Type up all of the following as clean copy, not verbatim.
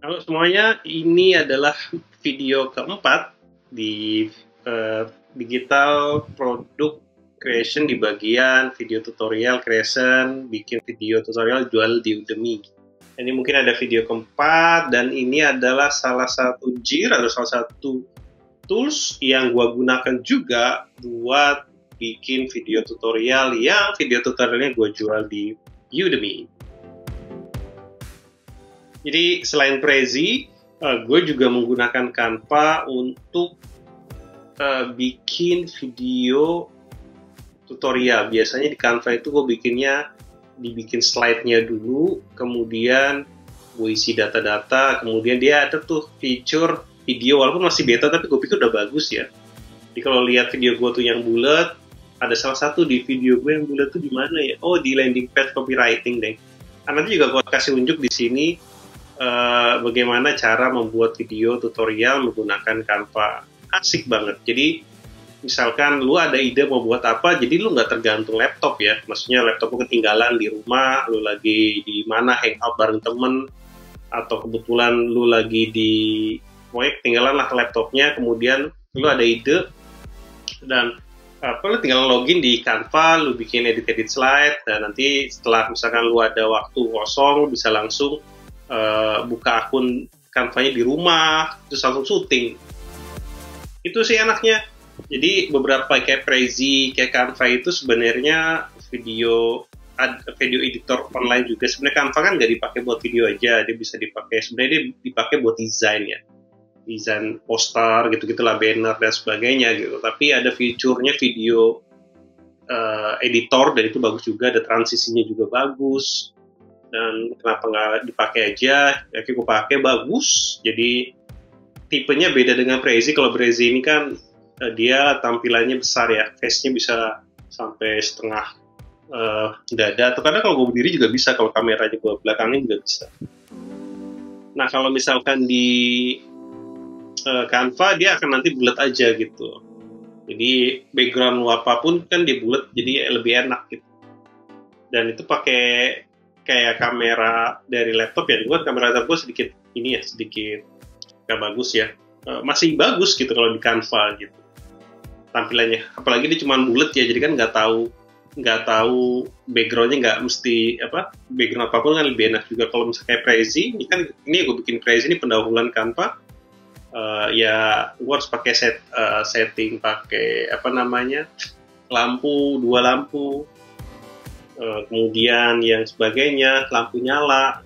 Halo semuanya, ini adalah video keempat di digital product creation di bagian video tutorial creation, bikin video tutorial jual di Udemy. Ini mungkin ada video keempat dan ini adalah salah satu Jira atau salah satu tools yang gua gunakan juga buat bikin video tutorial yang video tutorialnya gua jual di Udemy. Jadi selain Prezi, gue juga menggunakan Canva untuk bikin video tutorial. Biasanya di Canva itu gue dibikin slide-nya dulu, kemudian gue isi data-data, kemudian dia ada tuh feature video, walaupun masih beta, tapi gue pikir udah bagus ya. Jadi kalau lihat video gue tuh yang bulat, ada salah satu di video gue yang bulat tuh di mana ya? Oh, di landing page copywriting deh. Nanti juga gue kasih unjuk di sini bagaimana cara membuat video tutorial menggunakan Canva. Asik banget. Jadi misalkan lu ada ide mau buat apa, jadi lu nggak tergantung laptop ya. Maksudnya laptop lu ketinggalan di rumah, lu lagi di mana hangout bareng temen, atau kebetulan lu lagi di proyek, ketinggalan lah laptopnya, kemudian lu ada ide dan lu tinggal login di Canva, lu bikin edit slide, dan nanti setelah misalkan lu ada waktu kosong, lu bisa langsung buka akun Canva-nya di rumah, terus langsung syuting. Itu sih enaknya. Jadi beberapa kayak Prezi, kayak Canva itu sebenarnya video editor online juga. Sebenarnya Canva kan nggak dipakai buat video aja, dia bisa dipakai, sebenarnya dia dipakai buat desain ya, desain poster gitu-gitulah, banner dan sebagainya gitu. Tapi ada fiturnya video editor, dan itu bagus juga, ada transisinya juga bagus. Dan kenapa nggak dipakai aja? Ya gue pakai, bagus. Jadi tipenya beda dengan Prezi. Kalau Prezi ini kan dia tampilannya besar ya, face-nya bisa sampai setengah dada. Atau kadang kalau gue berdiri juga bisa, kalau kameranya gue belakangnya juga bisa. Nah kalau misalkan di Canva dia akan nanti bulat aja gitu. Jadi background apapun kan dia bulat, jadi lebih enak gitu. Dan itu pakai kayak kamera dari laptop ya, kamera laptop gue sedikit gak bagus ya, masih bagus gitu kalau di Canva gitu tampilannya, apalagi dia cuma bulat ya, jadi kan nggak tahu backgroundnya, nggak mesti background apapun kan lebih enak juga. Kalau misalnya kayak Prezi, ini gue bikin Prezi ini pendahuluan Canva, ya gue harus pakai setting pakai lampu, 2 lampu, kemudian yang sebagainya, lampu nyala,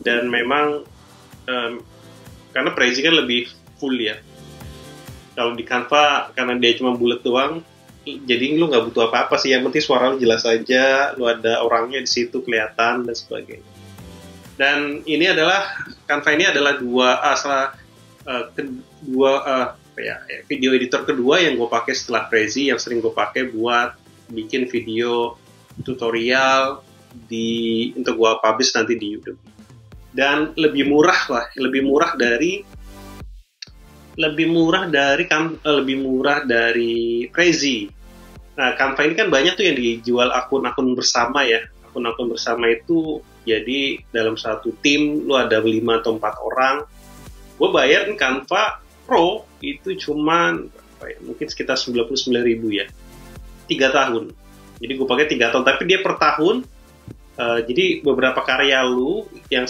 dan memang karena Prezi kan lebih full ya. Kalau di Canva karena dia cuma bulat doang, jadi lu nggak butuh apa-apa sih, yang penting suara lu jelas aja, lu ada orangnya di situ kelihatan dan sebagainya. Dan ini adalah Canva ini adalah video editor kedua yang gue pakai setelah Prezi, yang sering gue pakai buat bikin video tutorial untuk gua publish nanti di YouTube. Dan lebih murah dari Prezi. Nah, Canva ini kan banyak tuh yang dijual akun-akun bersama ya. Akun-akun bersama itu jadi dalam satu tim lu ada 5 atau 4 orang. Gua bayar Canva Pro itu cuman mungkin sekitar 99.000 ya. 3 tahun. Jadi gue pakai 3 tahun, tapi dia per tahun. Jadi beberapa karya lu yang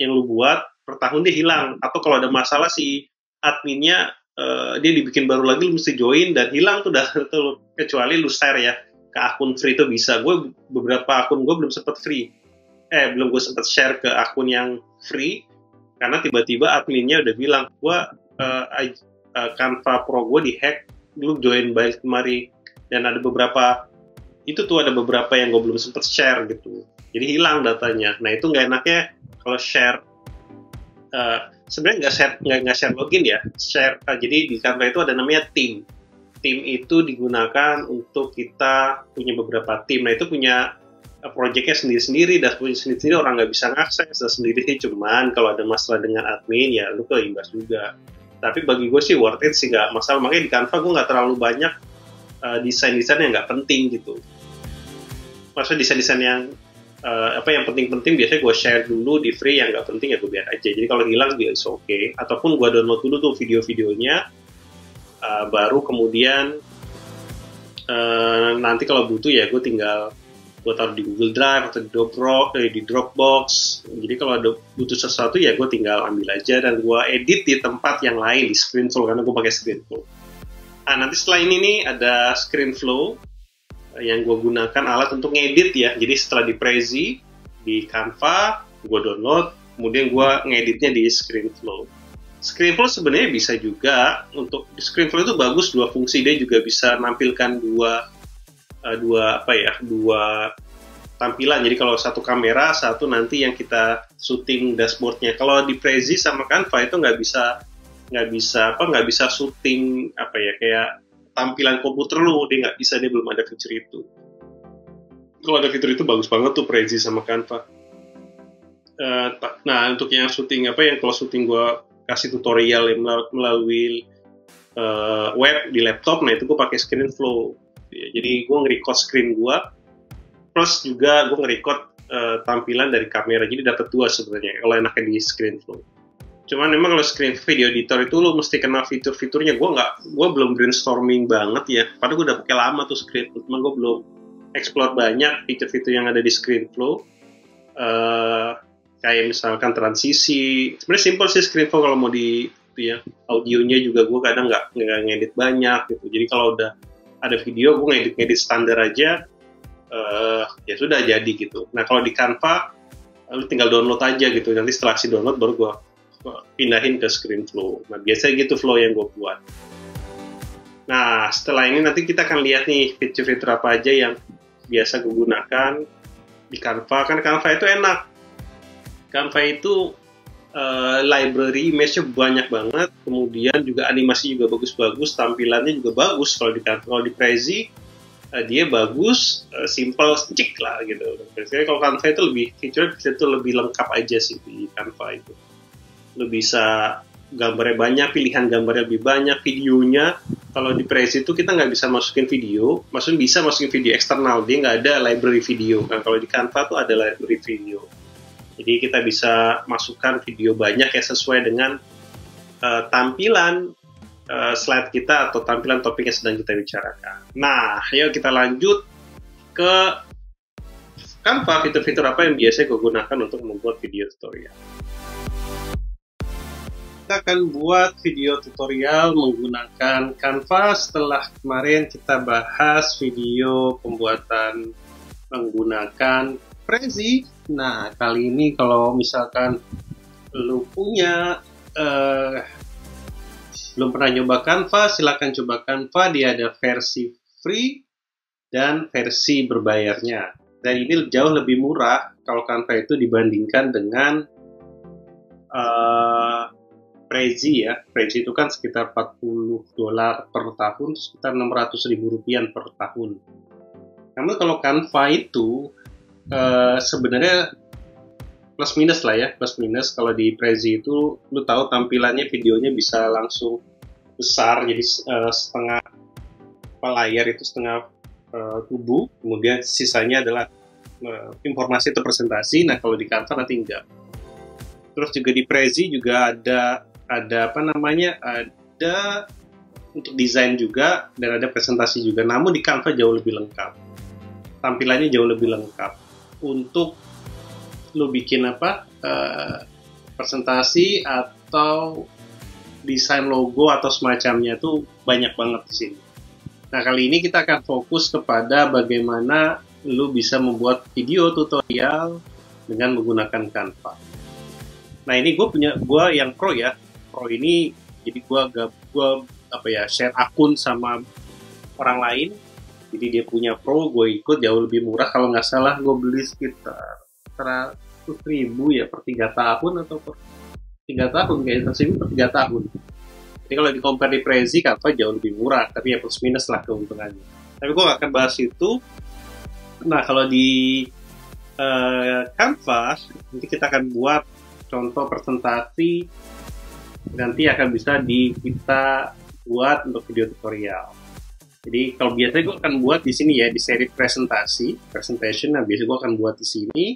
lu buat per tahun dia hilang, atau kalau ada masalah si adminnya dia dibikin baru lagi, lu mesti join dan hilang tuh kecuali lu share ya ke akun free itu bisa. Gue beberapa akun gue belum sempat share ke akun yang free karena tiba-tiba adminnya udah bilang Canva Pro gue dihack, lu join balik kemari, dan ada beberapa yang gue belum sempat share gitu, jadi hilang datanya. Nah itu nggak enaknya kalau share, sebenarnya nggak share login ya, share. Jadi di Canva itu ada namanya tim itu digunakan untuk kita punya beberapa tim. Nah itu punya projectnya sendiri-sendiri, dan sendiri orang nggak bisa ngakses sendiri. Cuman kalau ada masalah dengan admin ya lu keimbas juga. Tapi bagi gue sih worth it sih, nggak masalah. Makanya di Canva gue nggak terlalu banyak desain-desain yang nggak penting gitu. Maksudnya desain-desain yang apa yang penting-penting biasanya gue share dulu di free, yang nggak penting ya gue biar aja. Jadi kalau hilang dia is okay. Ataupun gue download dulu tuh video-videonya, baru kemudian nanti kalau butuh ya gue tinggal gue taruh di Google Drive atau di Dropbox. Jadi kalau ada butuh sesuatu ya gue tinggal ambil aja dan gue edit di tempat yang lain di ScreenFlow, karena gue pakai ScreenFlow. Nah, nanti setelah ini nih ada ScreenFlow yang gue gunakan alat untuk ngedit ya. Jadi setelah di Prezi, di Canva, gue download, kemudian gue ngeditnya di ScreenFlow. ScreenFlow sebenarnya bisa juga untuk ScreenFlow itu bagus dua fungsi, dia juga bisa nampilkan dua tampilan. Jadi kalau satu kamera, satu nanti yang kita syuting dashboardnya. Kalau di Prezi sama Canva itu nggak bisa syuting kayak tampilan komputer lu, dia nggak bisa, dia belum ada fitur itu. Kalau ada fitur itu bagus banget tuh Prezi sama Canva. Nah untuk yang syuting kalau syuting gua kasih tutorial yang melalui web di laptop, nah itu gue pakai ScreenFlow. Ya, jadi gue nge-record screen gue, plus juga gue nge-record tampilan dari kamera, jadi dapat dua sebenarnya kalau enaknya di ScreenFlow. Cuman memang kalau screen video editor itu lo mesti kenal fitur-fiturnya. Gue belum brainstorming banget ya, padahal gue udah pakai lama tuh ScreenFlow, cuman gue belum explore banyak fitur-fitur yang ada di ScreenFlow. Kayak misalkan transisi, sebenarnya simple sih ScreenFlow kalau mau di ya. Audionya juga gue kadang nggak ngedit banyak gitu, jadi kalau udah ada video gue ngedit standar aja, ya sudah jadi gitu. Nah kalau di Canva lu tinggal download aja gitu, nanti setelah si download baru gue pindahin ke ScreenFlow. Nah biasanya gitu flow yang gue buat. Nah setelah ini nanti kita akan lihat nih fitur-fitur apa aja yang biasa gue gunakan di Canva. Kan Canva itu enak, Canva itu library image-nya banyak banget, kemudian juga animasi juga bagus-bagus, tampilannya juga bagus. Kalau di Prezi dia bagus, simple, cik lah gitu. Biasanya kalau Canva itu lebih lengkap aja sih di Canva itu. Lu bisa gambarnya banyak, pilihan gambarnya lebih banyak, videonya. Kalau di Prezi itu kita nggak bisa masukin video, maksudnya bisa masukin video eksternal, dia nggak ada library video. Nah kalau di Canva tuh ada library video. Jadi kita bisa masukkan video banyak ya sesuai dengan tampilan slide kita atau tampilan topik yang sedang kita bicarakan. Nah, yuk kita lanjut ke Canva, fitur-fitur apa yang biasa gue gunakan untuk membuat video tutorial. Kita akan buat video tutorial menggunakan Canva setelah kemarin kita bahas video pembuatan menggunakan Prezi. Nah, kali ini kalau misalkan lu punya belum pernah nyoba Canva, silakan coba Canva. Dia ada versi free dan versi berbayarnya. Dan ini jauh lebih murah kalau Canva itu dibandingkan dengan Prezi ya. Prezi itu kan sekitar $40 per tahun, sekitar Rp600.000 per tahun. Namun kalau Canva itu sebenarnya plus minus lah ya, plus minus. Kalau di Prezi itu lu tahu tampilannya videonya bisa langsung besar, jadi setengah layar itu setengah tubuh, kemudian sisanya adalah informasi atau presentasi. Nah kalau di Canva nanti enggak. Terus juga di Prezi juga ada untuk desain juga dan ada presentasi juga. Namun di Canva jauh lebih lengkap, tampilannya jauh lebih lengkap. Untuk lo bikin presentasi atau desain logo atau semacamnya tuh banyak banget di sini. Nah kali ini kita akan fokus kepada bagaimana lo bisa membuat video tutorial dengan menggunakan Canva. Nah ini gue yang pro ya. Pro ini jadi gue share akun sama orang lain. Jadi dia punya pro, gue ikut, jauh lebih murah. Kalau nggak salah gue beli sekitar 100.000 ya per 3 tahun atau per 3 tahun, kayak 100.000 per 3 tahun. Jadi kalau di-compare di Prezi, Canva jauh lebih murah, tapi ya plus minus lah keuntungannya. Tapi gue nggak akan bahas itu. Nah kalau di Canva, nanti kita akan buat contoh presentasi, nanti akan bisa kita buat untuk video tutorial. Jadi kalau biasanya gue akan buat di sini ya, di seri presentation. Nah biasanya gue akan buat di sini.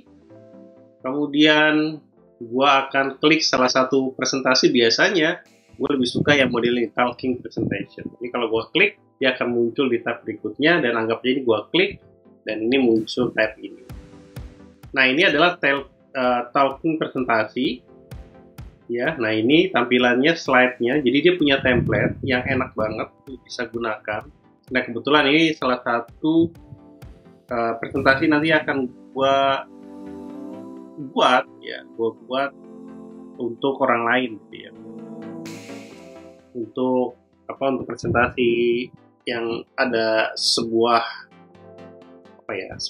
Kemudian gue akan klik salah satu presentasi. Biasanya gue lebih suka yang model ini, talking presentation. Jadi kalau gue klik, dia akan muncul di tab berikutnya, dan anggap aja ini gue klik dan ini muncul tab ini. Nah ini adalah talking presentasi ya. Nah ini tampilannya, slide-nya, jadi dia punya template yang enak banget bisa gunakan. Nah kebetulan ini salah satu presentasi nanti akan gue buat untuk orang lain gitu ya. Untuk presentasi yang ada sebuah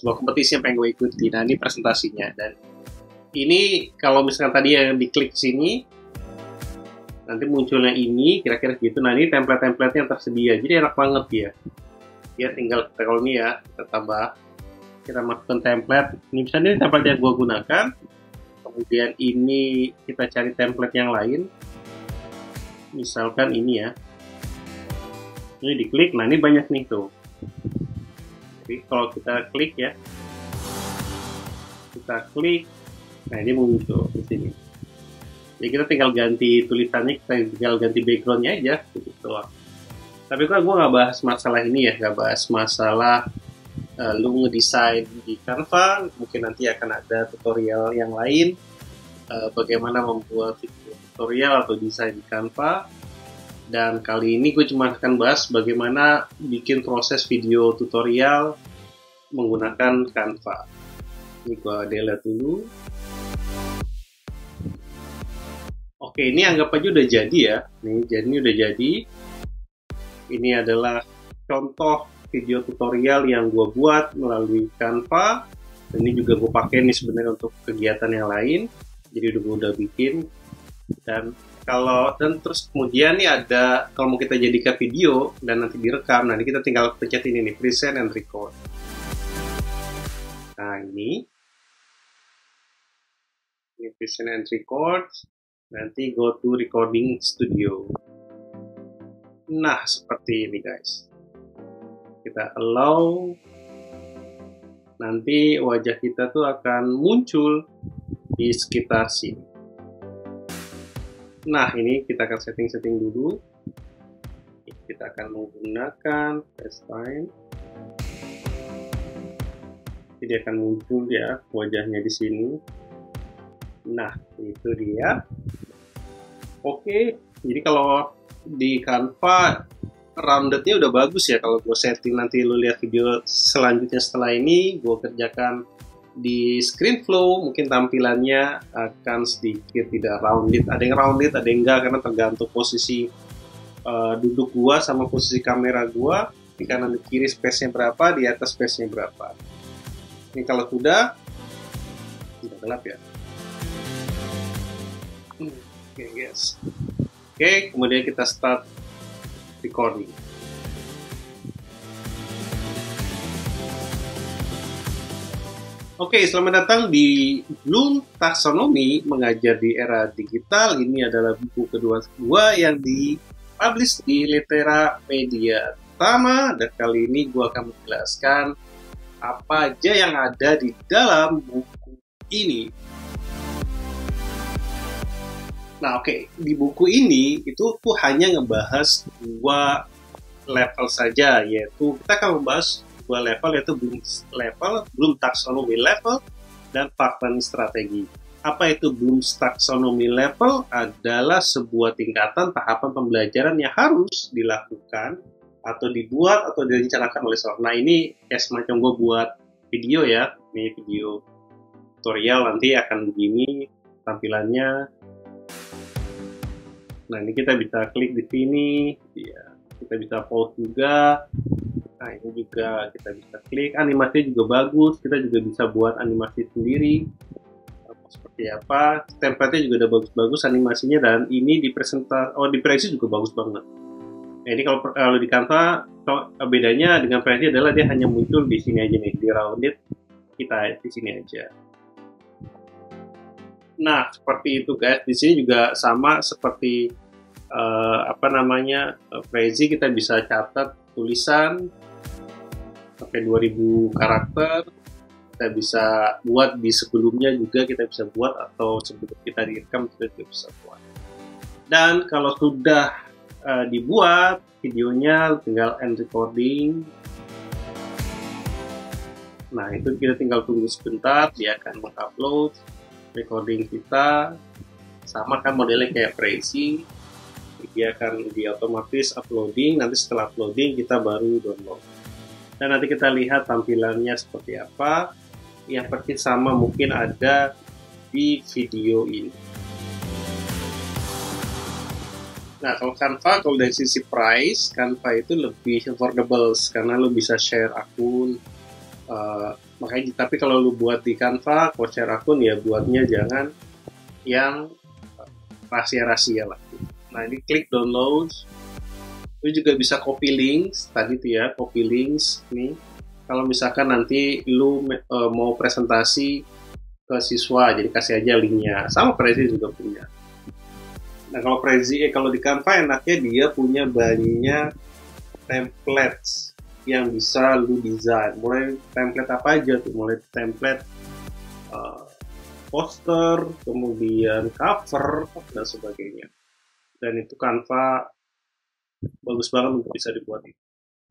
kompetisi yang pengen gue ikuti. Nah ini presentasinya, dan ini kalau misalkan tadi yang diklik sini nanti munculnya ini kira-kira gitu. Nah ini template-template yang tersedia, jadi enak banget ya. Ya tinggal kalau ini ya kita masukkan template. Ini misalnya ini template yang gue gunakan, kemudian ini kita cari template yang lain, misalkan ini ya, ini diklik. Nah ini banyak nih tuh. Jadi kalau kita klik ya, nah ini muncul di sini. Jadi kita tinggal ganti tulisannya, kita tinggal ganti backgroundnya aja gitu. Tapi gue nggak bahas masalah ini ya, nggak bahas masalah lu ngedesain di Canva. Mungkin nanti akan ada tutorial yang lain bagaimana membuat video tutorial atau desain di Canva. Dan kali ini gue cuma akan bahas bagaimana bikin proses video tutorial menggunakan Canva. Ini gue delete dulu. Oke, ini anggap aja udah jadi ya. Ini udah jadi. Ini adalah contoh video tutorial yang gue buat melalui Canva. Dan ini juga gue pakai nih sebenarnya untuk kegiatan yang lain. Jadi udah bikin. Dan terus kemudian nih ada, kalau mau kita jadikan video dan nanti direkam, nanti kita tinggal pencet ini nih, present and record. Nah ini present and record. Nanti go to recording studio. Nah seperti ini guys. Kita allow. Nanti wajah kita tuh akan muncul di sekitar sini. Nah ini kita akan setting dulu. Kita akan menggunakan FaceTime. Jadi akan muncul ya wajahnya di sini. Nah itu dia. Oke, jadi kalau di Canva roundednya udah bagus ya. Kalau gue setting, nanti lu lihat video selanjutnya setelah ini gue kerjakan di ScreenFlow, mungkin tampilannya akan sedikit tidak rounded. Ada yang rounded, ada yang enggak, karena tergantung posisi duduk gua sama posisi kamera gua. Di kanan di kiri space-nya berapa, di atas space-nya berapa. Ini kalau sudah tidak gelap ya. Oke guys. Oke, kemudian kita start recording. Oke, selamat datang di Bloom Taxonomy, mengajar di era digital. Ini adalah buku kedua yang dipublish di Litera Media Tama, dan kali ini gue akan menjelaskan apa aja yang ada di dalam buku ini. Nah, oke, di buku ini itu tuh hanya ngebahas 2 level saja, yaitu kita akan membahas 2 level, yaitu Bloom Taxonomy level dan Parkland strategi. Apa itu Bloom Taxonomy level? Adalah sebuah tingkatan tahapan pembelajaran yang harus dilakukan atau dibuat atau direncanakan oleh seorang. Nah ini kayak semacam gue buat video ya, ini video tutorial, nanti akan begini tampilannya. Nah ini kita bisa klik di sini, ya. Kita bisa pause juga. Nah ini juga kita bisa klik, animasinya juga bagus, kita juga bisa buat animasi sendiri seperti apa, template-nya juga udah bagus-bagus animasinya, dan ini di proyeksi juga bagus banget. Nah ini kalau di Canva, bedanya dengan proyeksi adalah dia hanya muncul di sini aja nih, di rounded, kita di sini aja. Nah seperti itu guys, di sini juga sama seperti Prezi, kita bisa catat tulisan sampai 2000 karakter. Kita bisa buat di sebelumnya juga kita bisa buat, atau sebelum kita direkam kita juga bisa buat. Dan kalau sudah dibuat videonya, tinggal end recording. Nah, itu kita tinggal tunggu sebentar, dia akan mengupload recording kita. Sama kan modelnya kayak Prezi, dia akan di otomatis uploading. Nanti setelah uploading kita baru download. Dan nanti kita lihat tampilannya seperti apa. Yang persis sama mungkin ada di video ini. Nah, kalau Canva, kalau dari sisi price, Canva itu lebih affordable karena lo bisa share akun. Makanya, tapi kalau lo buat di Canva, kalau share akun ya buatnya jangan yang rahasia-rahasia lah. Nah, ini klik download. Lo juga bisa copy links tadi tuh ya, copy links nih. Kalau misalkan nanti lu mau presentasi ke siswa, jadi kasih aja linknya. Sama Prezi juga punya. Nah, kalau Prezi, kalau di Canva enaknya dia punya banyak templates yang bisa lu desain. Mulai template apa aja tuh, mulai template poster, kemudian cover, dan sebagainya. Dan itu Canva bagus banget untuk bisa dibuat itu.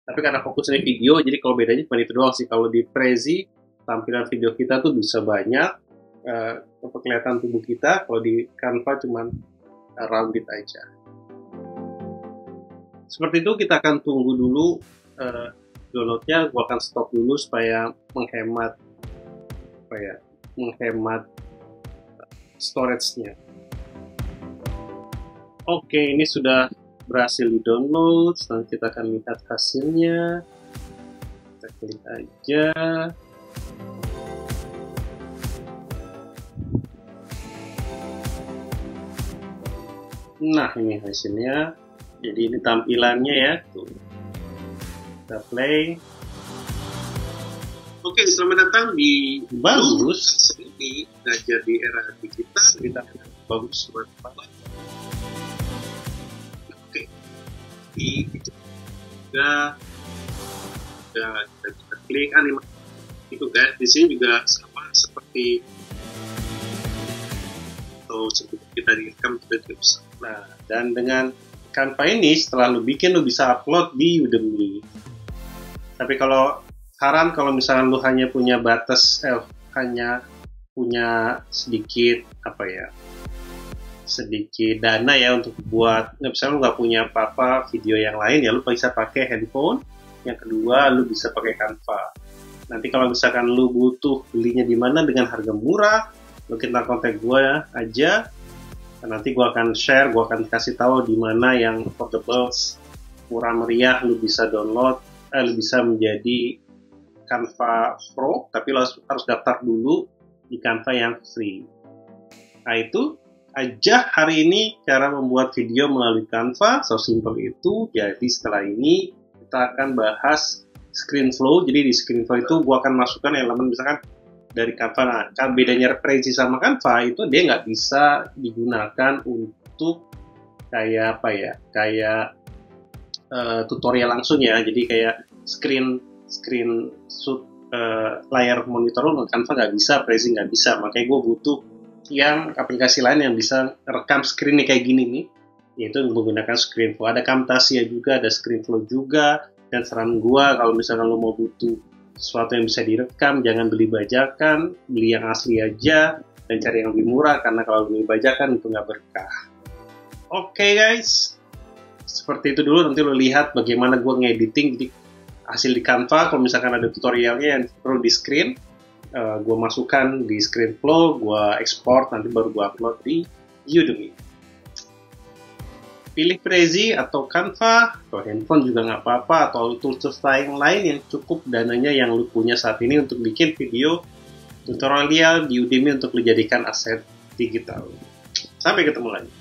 Tapi karena fokusnya video, jadi kalau bedanya cuma itu doang sih. Kalau di Prezi, tampilan video kita tuh bisa banyak, kelihatan tubuh kita. Kalau di Canva cuma rounded aja. Seperti itu, kita akan tunggu dulu downloadnya. Gua akan stop dulu supaya menghemat storage-nya. Oke, ini sudah berhasil di download. Sekarang kita akan lihat hasilnya. Kita klik aja. Nah, ini hasilnya. Jadi ini tampilannya ya. Tuh. Kita play. Oke, selamat datang di Bagus. Ini ngajar di era digital. Kita bagus banget. Di juga kita bisa klik animasi itu guys. Di sini juga sama seperti atau sebelum kita direkam kita juga bisa. Nah, dan dengan Canva ini setelah lu bikin, lu bisa upload di Udemy. Tapi kalau saran, kalau misalnya lu hanya punya hanya punya sedikit dana ya untuk buat, misalnya lu nggak punya apa-apa video yang lain ya, lu bisa pakai handphone. Yang kedua, lu bisa pakai Canva. Nanti kalau misalkan lu butuh belinya di mana dengan harga murah, lu kita kontak gue aja. Dan nanti gue akan share, gue akan kasih tahu di mana yang affordable, murah meriah, lu bisa download, lu bisa menjadi Canva Pro, tapi lu harus daftar dulu di Canva yang free. Nah, itu aja hari ini cara membuat video melalui Canva, so simple itu. Jadi setelah ini kita akan bahas ScreenFlow. Jadi di ScreenFlow itu gua akan masukkan elemen misalkan dari Canva. Nah, kan bedanya Prezi sama Canva itu dia nggak bisa digunakan untuk kayak tutorial langsung ya. Jadi kayak screenshot layar monitor lo Canva nggak bisa, Prezi nggak bisa. Makanya gue butuh yang aplikasi lain yang bisa rekam screen nih kayak gini nih, yaitu menggunakan ScreenFlow. Ada Camtasia juga, ada ScreenFlow juga. Dan saran gua kalau misalnya lo mau butuh sesuatu yang bisa direkam, jangan beli bajakan, beli yang asli aja dan cari yang lebih murah, karena kalau beli bajakan itu nggak berkah. Oke guys, seperti itu dulu. Nanti lo lihat bagaimana gua ngediting di hasil di Canva. Kalau misalkan ada tutorialnya yang perlu di screen, gue masukkan di ScreenFlow, gue export, nanti baru gue upload di Udemy. Pilih Prezi atau Canva, atau handphone juga nggak apa-apa, atau tools yang lain yang cukup dananya yang lu punya saat ini untuk bikin video tutorial di Udemy untuk dijadikan aset digital. Sampai ketemu lagi.